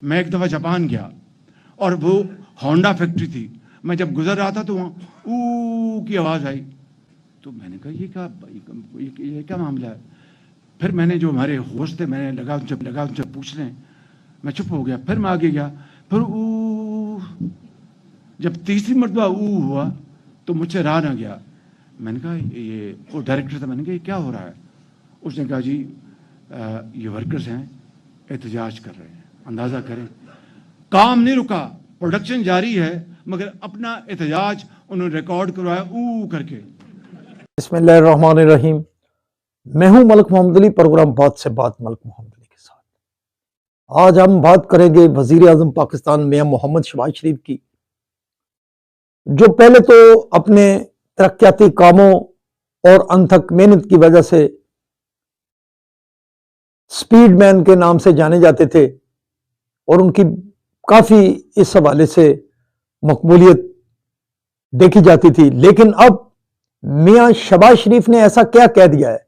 मैं एक दफ़ा जापान गया और वो होंडा फैक्ट्री थी। मैं जब गुजर रहा था तो वहाँ ऊ की आवाज़ आई, तो मैंने कहा ये क्या मामला है। फिर मैंने जो हमारे होस्ट थे, मैंने लगा उनसे पूछने, मैं चुप हो गया। फिर मैं आगे गया, फिर ऊ, जब तीसरी मरतबा ऊ हुआ तो मुझसे रहा ना गया। मैंने कहा ये वो डायरेक्टर था, मैंने कहा ये क्या हो रहा है। उसने कहा जी ये वर्कर्स हैं, एहतजाज कर रहे हैं। अंदाज़ा करें, काम नहीं रुका, प्रोडक्शन जारी है, मगर अपना एहतजाज उन्होंने रिकॉर्ड करवाया ऊ करके। बिस्मिल्लाहिर्रहमानिर्रहीम। मैं हूं मलिक मोहम्मद अली, प्रोग्राम बात से बात मलिक मोहम्मद अली के साथ। आज हम बात करेंगे वजीर आजम पाकिस्तान मियां मोहम्मद शहबाज शरीफ की, जो पहले तो अपने तरक्याती कामों और अनथक मेहनत की वजह से स्पीड मैन के नाम से जाने जाते थे और उनकी काफी इस हवाले से मकबूलियत देखी जाती थी। लेकिन अब मियां शहबाज शरीफ ने ऐसा क्या कह दिया है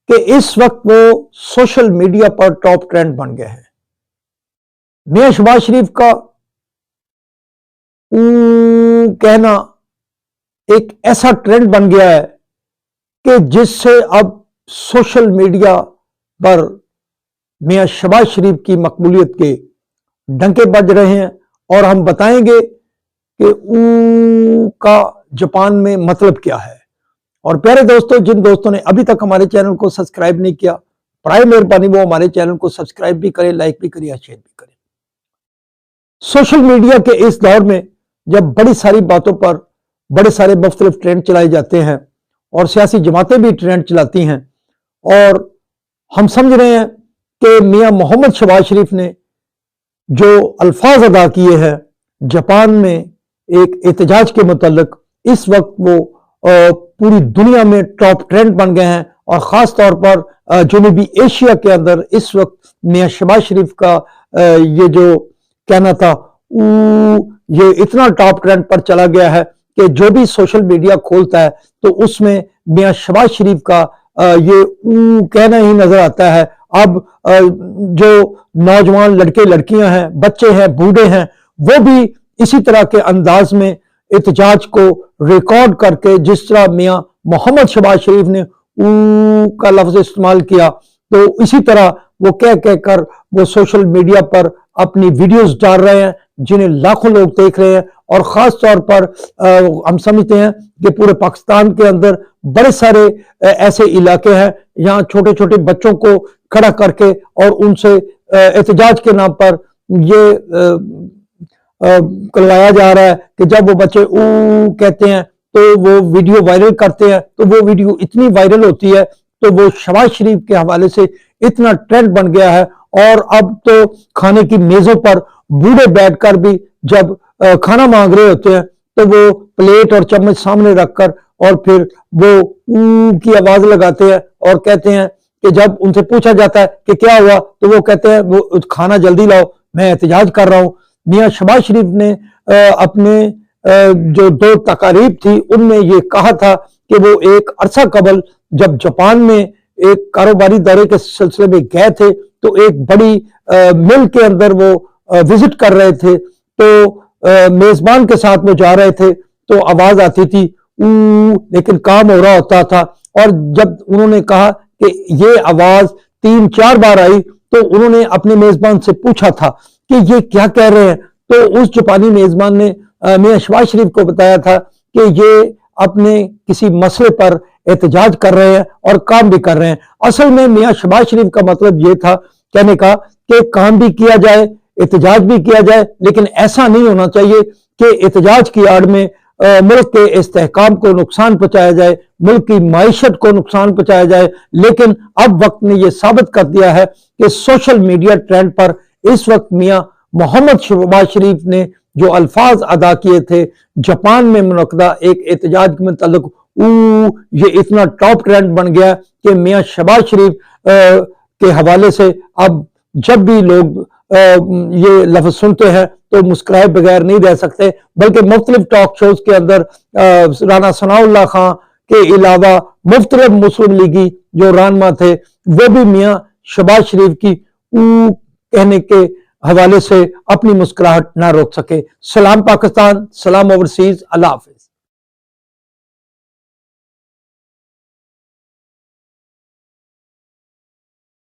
कि इस वक्त वो सोशल मीडिया पर टॉप ट्रेंड बन गए हैं। मियां शहबाज शरीफ का कहना एक ऐसा ट्रेंड बन गया है कि जिससे अब सोशल मीडिया पर मियां शहबाज शरीफ की मकबूलियत के डंके बज रहे हैं। और हम बताएंगे कि ऊ का जापान में मतलब क्या है। और प्यारे दोस्तों, जिन दोस्तों ने अभी तक हमारे चैनल को सब्सक्राइब नहीं किया, बराए मेहरबानी वो हमारे चैनल को सब्सक्राइब भी करें, लाइक भी करें, शेयर भी करें। सोशल मीडिया के इस दौर में जब बड़ी सारी बातों पर बड़े सारे मुख्तलिफ ट्रेंड चलाए जाते हैं और सियासी जमातें भी ट्रेंड चलाती हैं, और हम समझ रहे हैं कि मियां मोहम्मद शहबाज शरीफ ने जो अल्फाज अदा किए हैं जापान में एक एहतजाज के मुतल्लिक, इस वक्त वो पूरी दुनिया में टॉप ट्रेंड बन गए हैं। और ख़ास तौर पर जनूबी एशिया के अंदर इस वक्त मियां शहबाज शरीफ का ये जो कहना था ये इतना टॉप ट्रेंड पर चला गया है कि जो भी सोशल मीडिया खोलता है तो उसमें मियां शहबाज शरीफ का ये कहना ही नजर आता है। अब जो नौजवान लड़के लड़कियां हैं, बच्चे हैं, बूढ़े हैं, वो भी इसी तरह के अंदाज में एहतजाज को रिकॉर्ड करके, जिस तरह मियां मोहम्मद शहबाज शरीफ ने का लफ्ज इस्तेमाल किया, तो इसी तरह वो कह कहकर वो सोशल मीडिया पर अपनी वीडियोस डाल रहे हैं जिन्हें लाखों लोग देख रहे हैं। और ख़ास तौर पर हम समझते हैं कि पूरे पाकिस्तान के अंदर बड़े सारे ऐसे इलाके हैं यहाँ छोटे छोटे बच्चों को खड़ा करके और उनसे एहतजाज के नाम पर ये करवाया जा रहा है कि जब वो बच्चे कहते हैं तो वो वीडियो वायरल करते हैं, तो वो वीडियो इतनी वायरल होती है तो वो शहबाज शरीफ के हवाले से इतना ट्रेंड बन गया है। और अब तो खाने की मेजों पर बूढ़े बैठकर भी जब खाना मांग रहे होते हैं तो वो प्लेट और चम्मच सामने रखकर और फिर वो की आवाज लगाते हैं और कहते हैं कि जब उनसे पूछा जाता है कि क्या हुआ तो वो कहते हैं वो खाना जल्दी लाओ, मैं एहतजाज कर रहा हूं। मियां शहबाज शरीफ ने अपने जो दो तकारीब थी उनमें ये कहा था कि वो एक अरसा कबल जब जापान में एक कारोबारी दौरे के सिलसिले में गए थे तो एक बड़ी मिल के अंदर वो विजिट कर रहे थे, तो मेजबान के साथ वो जा रहे थे तो आवाज आती थी लेकिन काम हो रहा होता था। और जब उन्होंने कहा कि ये आवाज 3-4 बार आई तो उन्होंने अपने मेजबान से पूछा था कि ये क्या कह रहे हैं, तो उस जापानी मेजबान ने मियां शहबाज शरीफ को बताया था कि ये अपने किसी मसले पर एहतजाज कर रहे हैं और काम भी कर रहे हैं। असल में मियां शहबाज शरीफ का मतलब ये था कहने का कि काम भी किया जाए, एहतजाज भी किया जाए, लेकिन ऐसा नहीं होना चाहिए कि एहतजाज की आड़ में मुल्क के इस्तेहकाम को नुकसान पहुंचाया जाए, मुल्क की माइशत को नुकसान पहुंचाया जाए। लेकिन अब वक्त ने यह साबित कर दिया है कि सोशल मीडिया ट्रेंड पर इस वक्त मियां मोहम्मद शहबाज शरीफ ने जो अल्फाज अदा किए थे जापान में मुनक्किदा एक एहतजाज के मुतालिक, ये इतना टॉप ट्रेंड बन गया कि मियां शहबाज शरीफ के हवाले से अब जब भी लोग ये लफ्ज सुनते हैं तो मुस्कुराए बगैर नहीं रह सकते, बल्कि मुख्तलिफ टॉक शोज के अंदर राना सनाउल्लाह खां के अलावा मुख्तलिफ मुस्लिम लीगी जो रहनुमा थे वो भी मियां शहबाज शरीफ की कहने के हवाले से अपनी मुस्कुराहट ना रोक सके। सलाम पाकिस्तान, सलाम ओवरसीज, अल्लाह हाफिज।